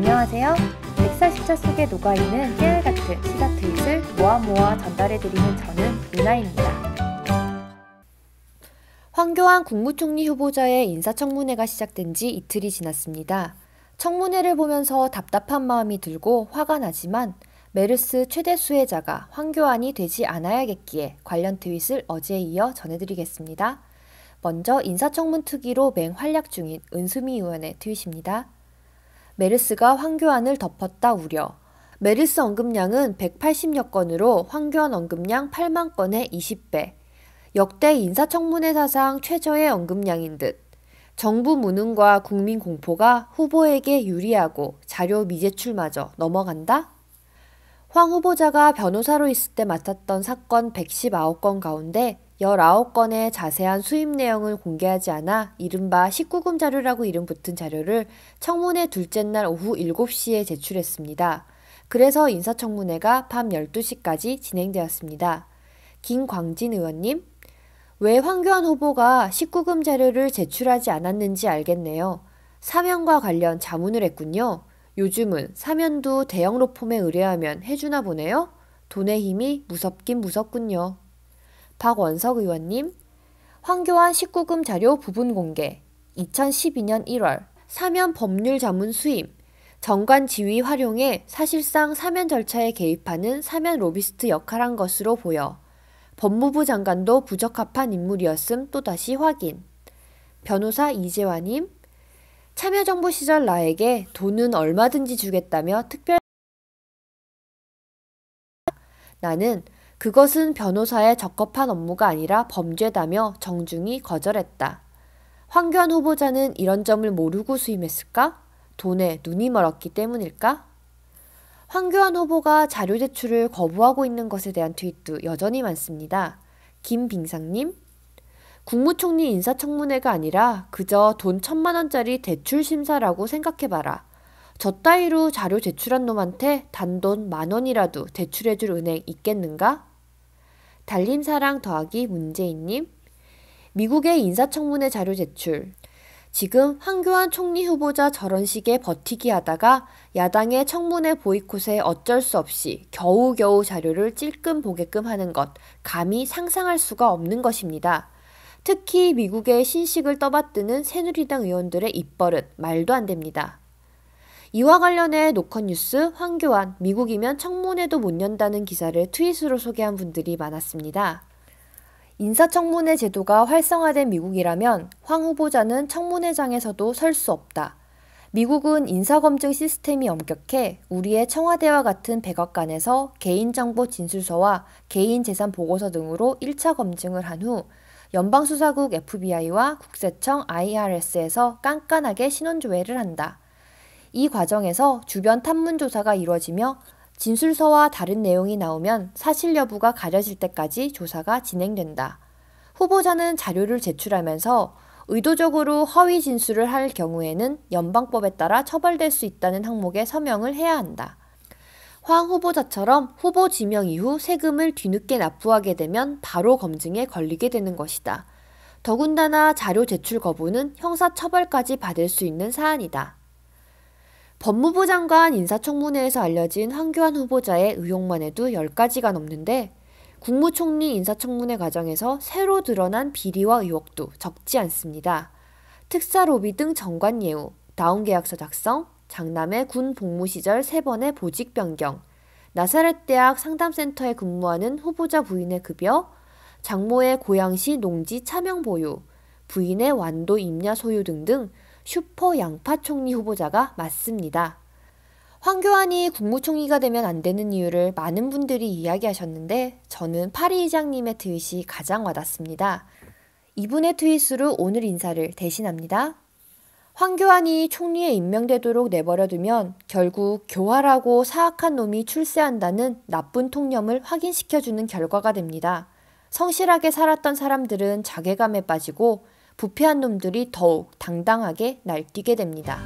안녕하세요. 140자 속에 녹아있는 깨알같은 시사 트윗을 모아 전달해드리는 저는 유나입니다. 황교안 국무총리 후보자의 인사청문회가 시작된 지 이틀이 지났습니다. 청문회를 보면서 답답한 마음이 들고 화가 나지만 메르스 최대 수혜자가 황교안이 되지 않아야겠기에 관련 트윗을 어제에 이어 전해드리겠습니다. 먼저 인사청문 특위로 맹활약 중인 은수미 의원의 트윗입니다. 메르스가 황교안을 덮었다 우려. 메르스 언급량은 180여 건으로 황교안 언급량 8만 건의 20배. 역대 인사청문회 사상 최저의 언급량인 듯. 정부 무능과 국민 공포가 후보에게 유리하고 자료 미제출마저 넘어간다? 황 후보자가 변호사로 있을 때 맡았던 사건 119건 가운데 19건의 자세한 수입 내용을 공개하지 않아 이른바 19금 자료라고 이름 붙은 자료를 청문회 둘째 날 오후 7시에 제출했습니다. 그래서 인사청문회가 밤 12시까지 진행되었습니다. 김광진 의원님, 왜 황교안 후보가 19금 자료를 제출하지 않았는지 알겠네요. 사면과 관련 자문을 했군요. 요즘은 사면도 대형 로펌에 의뢰하면 해주나 보네요. 돈의 힘이 무섭긴 무섭군요. 박원석 의원님, 황교안 19금 자료 부분 공개, 2012년 1월, 사면 법률 자문 수임, 정관 지위 활용해 사실상 사면 절차에 개입하는 사면 로비스트 역할한 것으로 보여 법무부 장관도 부적합한 인물이었음 또다시 확인. 변호사 이재화님, 참여정부 시절 나에게 돈은 얼마든지 주겠다며 나는 그것은 변호사의 적합한 업무가 아니라 범죄다며 정중히 거절했다. 황교안 후보자는 이런 점을 모르고 수임했을까? 돈에 눈이 멀었기 때문일까? 황교안 후보가 자료 제출을 거부하고 있는 것에 대한 트윗도 여전히 많습니다. 김빙상님, 국무총리 인사청문회가 아니라 그저 돈 1,000만 원짜리 대출 심사라고 생각해봐라. 저 따위로 자료 제출한 놈한테 단돈 10,000원이라도 대출해줄 은행 있겠는가? 달림사랑 더하기 문재인님, 미국의 인사청문회 자료 제출. 지금 황교안 총리 후보자 저런 식의 버티기 하다가 야당의 청문회 보이콧에 어쩔 수 없이 겨우겨우 자료를 찔끔 보게끔 하는 것, 감히 상상할 수가 없는 것입니다. 특히 미국의 신식을 떠받드는 새누리당 의원들의 입버릇 말도 안 됩니다. 이와 관련해 노컷뉴스 황교안 미국이면 청문회도 못 연다는 기사를 트윗으로 소개한 분들이 많았습니다. 인사청문회 제도가 활성화된 미국이라면 황 후보자는 청문회장에서도 설 수 없다. 미국은 인사검증 시스템이 엄격해 우리의 청와대와 같은 백악관에서 개인정보 진술서와 개인재산 보고서 등으로 1차 검증을 한 후 연방수사국 FBI와 국세청 IRS에서 깐깐하게 신원조회를 한다. 이 과정에서 주변 탐문 조사가 이루어지며 진술서와 다른 내용이 나오면 사실 여부가 가려질 때까지 조사가 진행된다. 후보자는 자료를 제출하면서 의도적으로 허위 진술을 할 경우에는 연방법에 따라 처벌될 수 있다는 항목에 서명을 해야 한다. 황 후보자처럼 후보 지명 이후 세금을 뒤늦게 납부하게 되면 바로 검증에 걸리게 되는 것이다. 더군다나 자료 제출 거부는 형사처벌까지 받을 수 있는 사안이다. 법무부 장관 인사청문회에서 알려진 황교안 후보자의 의혹만 해도 10가지가 넘는데 국무총리 인사청문회 과정에서 새로 드러난 비리와 의혹도 적지 않습니다. 특사 로비 등 정관 예우, 다운계약서 작성, 장남의 군 복무 시절 3번의 보직 변경, 나사렛 대학 상담센터에 근무하는 후보자 부인의 급여, 장모의 고양시 농지 차명 보유, 부인의 완도 임야 소유 등등 슈퍼 양파 총리 후보자가 맞습니다. 황교안이 국무총리가 되면 안 되는 이유를 많은 분들이 이야기하셨는데 저는 파리 이장님의 트윗이 가장 와닿습니다. 이분의 트윗으로 오늘 인사를 대신합니다. 황교안이 총리에 임명되도록 내버려두면 결국 교활하고 사악한 놈이 출세한다는 나쁜 통념을 확인시켜주는 결과가 됩니다. 성실하게 살았던 사람들은 자괴감에 빠지고 부패한 놈들이 더욱 당당하게 날뛰게 됩니다.